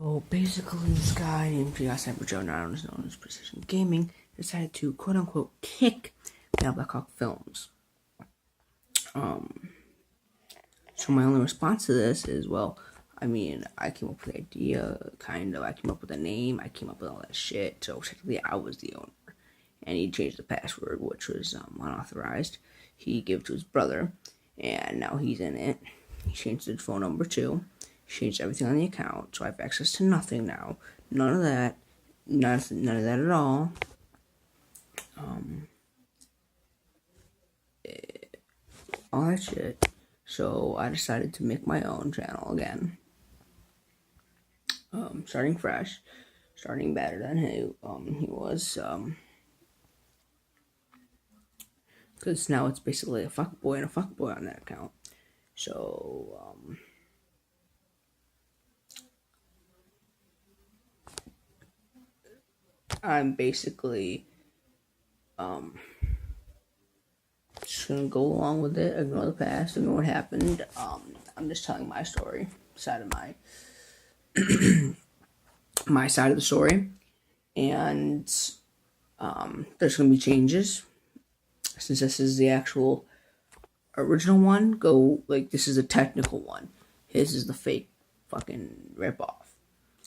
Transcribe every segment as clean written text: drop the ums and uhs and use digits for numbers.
So basically, this guy named P.I. Cyber Joe, now known as Precision Gaming, decided to quote unquote kick Now Blackhawk Films. So my only response to this is, well, I mean, I came up with the idea, kind of. I came up with the name. I came up with all that shit. So technically, I was the owner, and he changed the password, which was unauthorized. He gave it to his brother, and now he's in it. He changed his phone number too. He changed everything on the account, so I have access to nothing now. None of that. None of that at all. All that shit. So I decided to make my own channel again. Starting fresh, starting better than he was. Because now it's basically a fuckboy and a fuckboy on that account. So I'm basically just gonna go along with it, ignore the past, ignore what happened. I'm just telling my story, side of my my side of the story, and there's gonna be changes since this is the actual original one. This is a technical one. His is the fake fucking ripoff.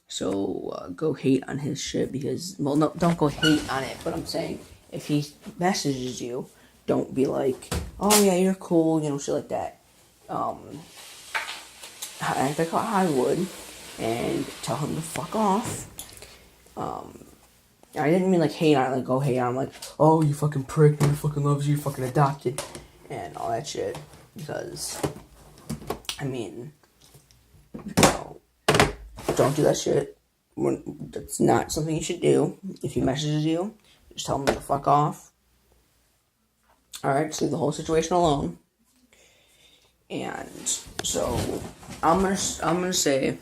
So go hate on his shit because, well, no, don't go hate on it. But I'm saying if he messages you, don't be like, oh yeah, you're cool, shit like that. Act like I would, and tell him to fuck off. I didn't mean like hate on it, like go hate on him, like, oh, you fucking prick, nobody fucking loves you, fucking adopted, and all that shit. Because, I mean, don't do that shit. That's not something you should do. If he messages you, just tell him to fuck off. Alright, just leave the whole situation alone. And so I'm gonna say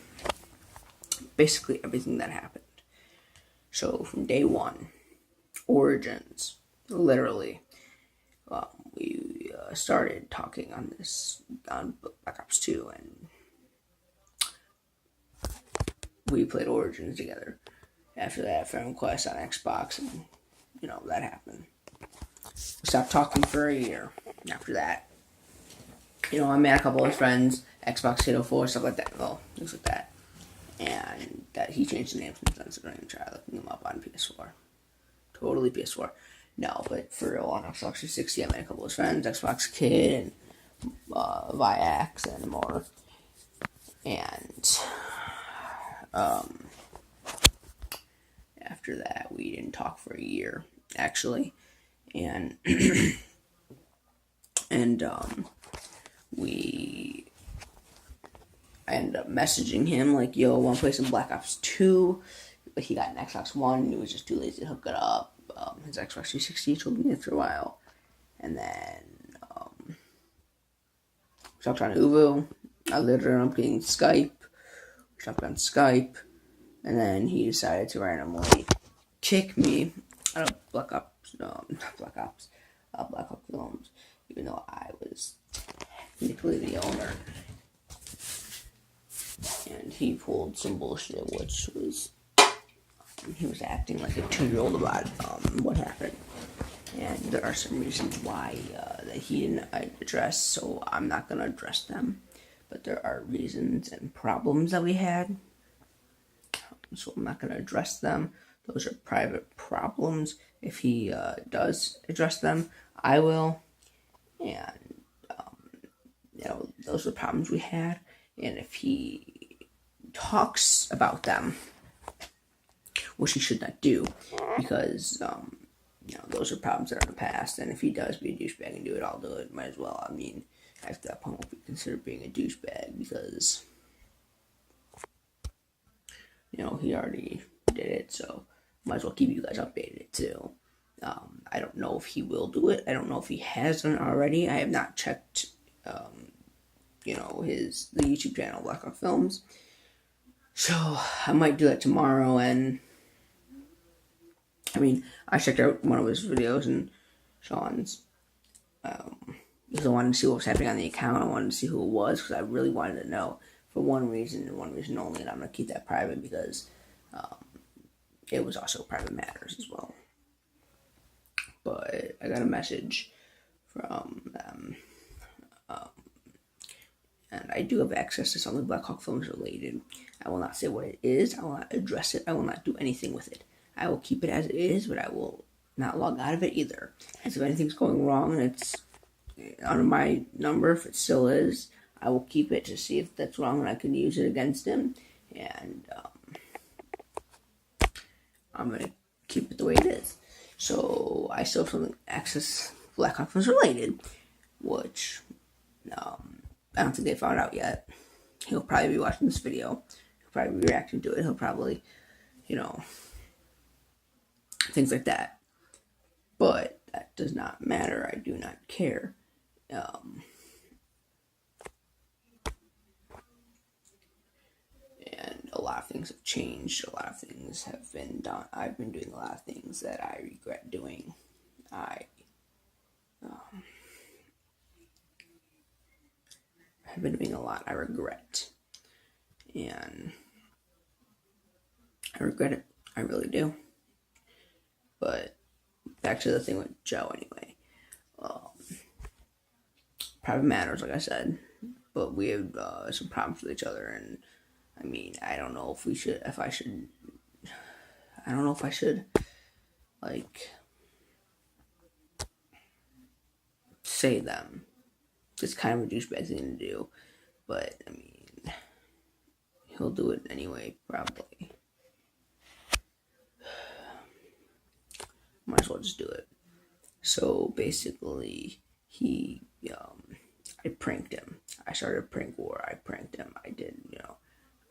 basically everything that happened. So from day one, origins, literally, we started talking on Black Ops 2, and we played Origins together. After that, friend request on Xbox, and that happened. We stopped talking for a year. After that, I met a couple of his friends, Xbox Halo 4, stuff like that. Well, things like that. And that he changed the name since then, so don't even try looking him up on PS4. Totally PS4. No, but for real, on Xbox 360, I met a couple of his friends, Xbox Kid, and Viax, and more. And after that, we didn't talk for a year, actually. And I ended up messaging him like, yo, I want to play some Black Ops 2. But he got an Xbox One, and he was just too lazy to hook it up. His Xbox 360 told me after a while. And then we talked on Uvu. I literally ended up getting Skype. We talked on Skype. And then he decided to randomly kick me out of Black Ops Films, even though I was technically the owner. And he pulled some bullshit, which was he was acting like a 2-year-old about what happened. And there are some reasons why that he didn't address, so I'm not going to address them. But there are reasons and problems that we had, so I'm not going to address them. Those are private problems. If he does address them, I will. And, those are the problems we had. And if he talks about them, which he should not do, because, those are problems that are in the past. And if he does be a douchebag and do it, I'll do it. Might as well. I mean, at that point, won't be considered being a douchebag because, he already did it, so might as well keep you guys updated too. I don't know if he will do it. I don't know if he has done it already. I have not checked, the YouTube channel, Blackhawk Films. So I might do that tomorrow. And I mean, I checked out one of his videos and Sean's. Because I wanted to see what was happening on the account. I wanted to see who it was because I really wanted to know for one reason and one reason only, and I'm gonna keep that private because it was also private matters as well. But I got a message from them, and I do have access to something Black Hawk Films related. I will not say what it is. I will not address it. I will not do anything with it. I will keep it as it is, but I will not log out of it either. And so if anything's going wrong and it's under my number, if it still is, I will keep it to see if that's wrong and I can use it against him. And I'm going to keep it the way it is. So I still have something access Black Hawk Films related, which I don't think they found out yet. He'll probably be watching this video. He'll probably be reacting to it. He'll probably, things like that. But that does not matter. I do not care. And a lot of things have changed. A lot of things have been done. I've been doing a lot of things that I regret doing. I've been doing a lot I regret. And I regret it. I really do. But back to the thing with Joe anyway. Private matters, like I said. But we have some problems with each other. And I mean, I don't know if I should, say them. It's kind of a douchebag thing to do. But, I mean, he'll do it anyway, probably. Might as well just do it. So, basically, I pranked him. I started a prank war. I pranked him. I did,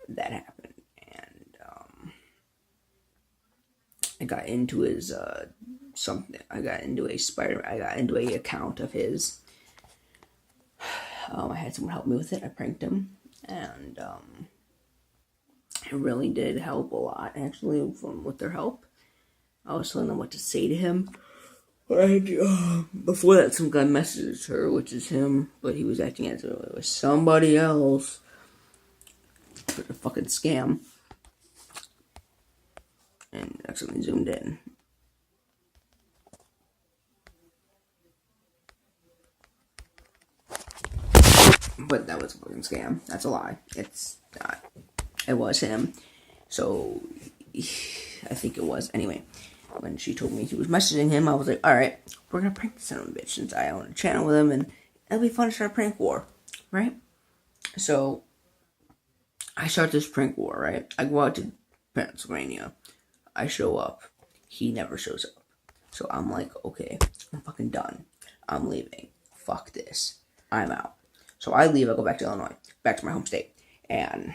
that happened. And, I got into his, I got into a account of his. I had someone help me with it. I pranked him. And, it really did help a lot, actually, with their help. I was telling them what to say to him. Before that, some guy messaged her, which is him, but he was acting as if it was somebody else. It's a fucking scam. And accidentally zoomed in. But that was a fucking scam. That's a lie. It's not. It was him. So, I think it was. Anyway, when she told me she was messaging him, I was like, alright, we're gonna prank this son of a bitch since I own a channel with him, and it'll be fun to start a prank war, right? So, I start this prank war, right? I go out to Pennsylvania. I show up. He never shows up. So I'm like, okay, I'm fucking done. I'm leaving. Fuck this. I'm out. So I leave. I go back to Illinois, back to my home state, and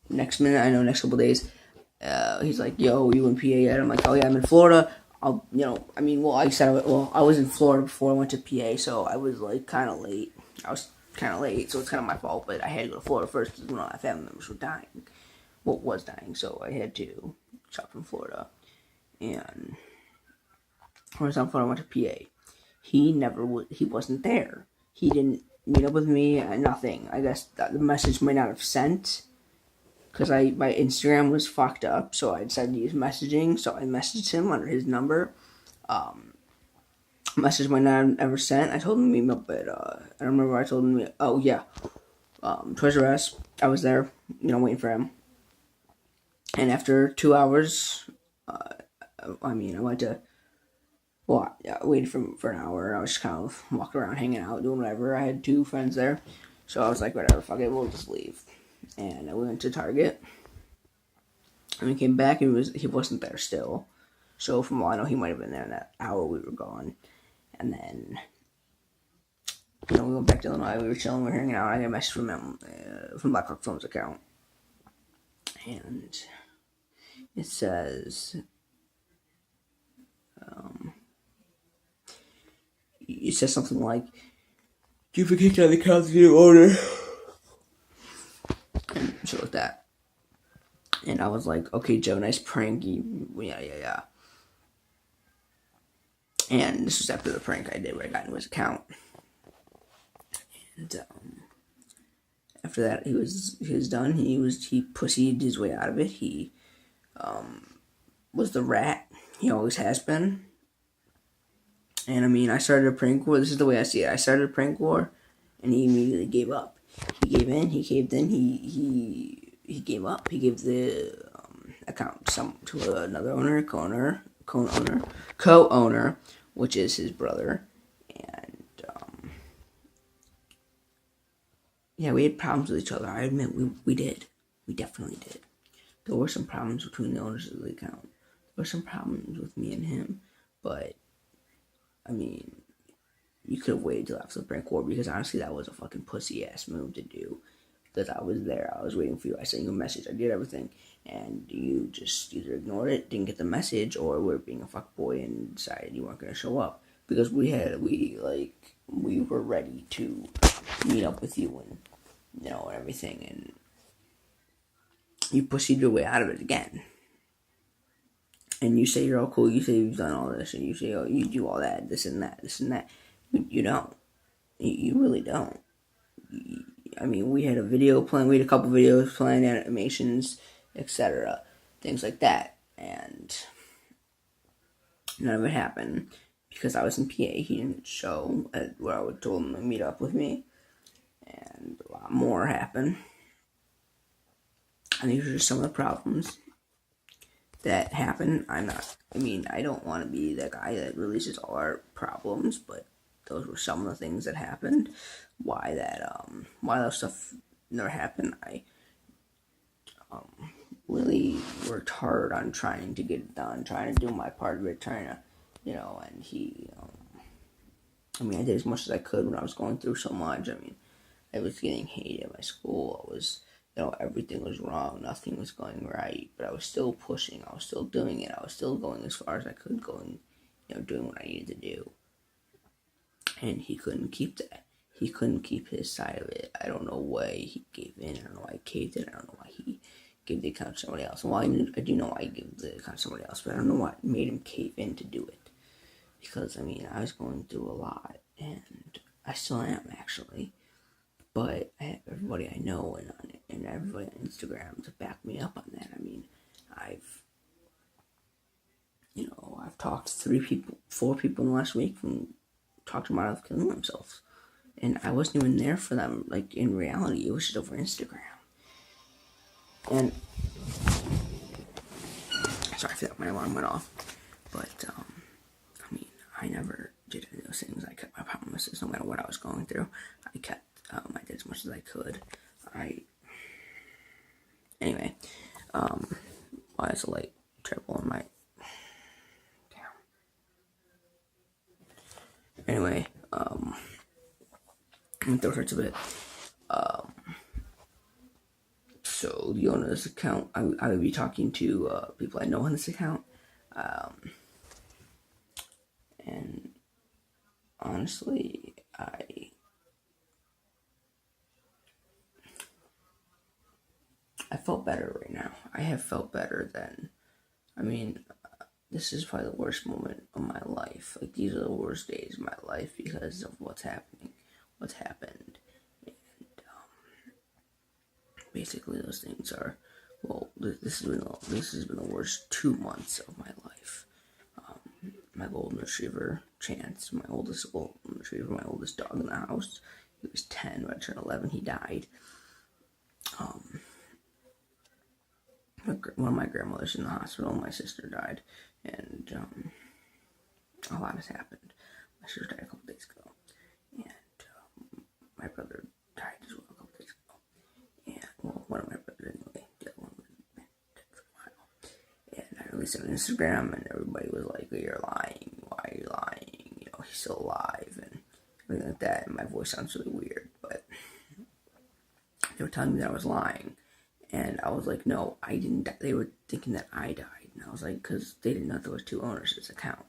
next couple days, he's like, "Yo, you in PA yet?" I'm like, "Oh yeah, I'm in Florida." I was in Florida before I went to PA, so I was like kind of late. So it's kind of my fault, but I had to go to Florida first because one of my family members were dying. Well, was dying, so I had to shop from Florida. And when I was on Florida, I went to PA. He wasn't there. He didn't meet up with me, nothing. I guess the message might not have sent, because my Instagram was fucked up, so I decided to use messaging, so I messaged him under his number. Message might not have ever sent. I told him to meet me up at, I don't remember. I told him to meet, oh yeah, Toys R Us. I was there, waiting for him. And after 2 hours, I went to, I waited for an hour. I was just kind of walking around, hanging out, doing whatever. I had 2 friends there, so I was like, whatever, fuck it, we'll just leave. And we went to Target, and we came back, and he wasn't there still. So from all I know, he might have been there in that hour we were gone. And then, we went back to Illinois. We were chilling, we were hanging out. I got a message from him, from Black Hawk Films account, and it says, something like, "You've been kicked out of the account due to order," and shit like that. And I was like, okay, Joe, nice prank. Yeah. And this was after the prank I did where I got into his account. And after that, he was done. He pussied his way out of it. He was the rat. He always has been. And I mean, I started a prank war. This is the way I see it. I started a prank war, and he immediately gave up. He gave in. He caved in. He gave up. He gave the account to another owner, co-owner, which is his brother. And yeah, we had problems with each other. I admit we did. We definitely did. There were some problems between the owners of the account. There were some problems with me and him, but I mean, you could have waited till after the prank war, because honestly, that was a fucking pussy ass move to do. Because I was there, I was waiting for you, I sent you a message, I did everything, and you just either ignored it, didn't get the message, or were being a fuckboy and decided you weren't gonna show up. Because we were ready to meet up with you and and everything, and you pussied your way out of it again. And you say you're all cool, you say you've done all this, and you say, oh, you do all that, this and that, this and that. You don't. You really don't. I mean, we had we had a couple videos playing, animations, etc. Things like that. And none of it happened because I was in PA. He didn't show at where I would told him to meet up with me. And a lot more happened. And these are just some of the problems that happen. I don't want to be that guy that releases all our problems, but those were some of the things that happened. Why those stuff never happened. I really worked hard on trying to get it done, trying to do my part of it, trying to, and he, I did as much as I could when I was going through so much. I was getting hated at my school. I was, everything was wrong. Nothing was going right. But I was still pushing. I was still doing it. I was still going as far as I could, doing what I needed to do. And he couldn't keep that. He couldn't keep his side of it. I don't know why he gave in. I don't know why he caved in. I don't know why he gave the account to somebody else. Well, I do know why he gave the account to somebody else, but I don't know what made him cave in to do it. Because, I was going through a lot, and I still am, actually. But I have everybody I know and everybody on Instagram to back me up on that. I've talked to 4 people in the last week and talked them out of killing themselves. And I wasn't even there for them, in reality. It was just over Instagram. And sorry for that, my alarm went off. But, I never did any of those things. I kept my promises no matter what I was going through. I did as much as I could. Anyway, why is the light terrible in my... Damn. Anyway, those hurts a bit. So the owner of this account, I would be talking to people I know on this account, and honestly, I felt better right now. I have felt better than, this is probably the worst moment of my life. These are the worst days of my life because of what's happened. And basically those things are, this has been the worst 2 months of my life. My golden retriever, Chance, my oldest golden retriever, my oldest dog in the house, he was 10, when I turned 11, he died. One of my grandmothers in the hospital, my sister died, and a lot has happened. My sister died a couple days ago, and my brother died as well a couple days ago. And, one of my brothers anyway, the other one was dead for a while. And I released it on Instagram, and everybody was like, you're lying, why are you lying, he's still alive, and everything like that, and my voice sounds really weird, but they were telling me that I was lying. And I was like, no, I didn't die. They were thinking that I died. And I was like, because they didn't know there was 2 owners of this account.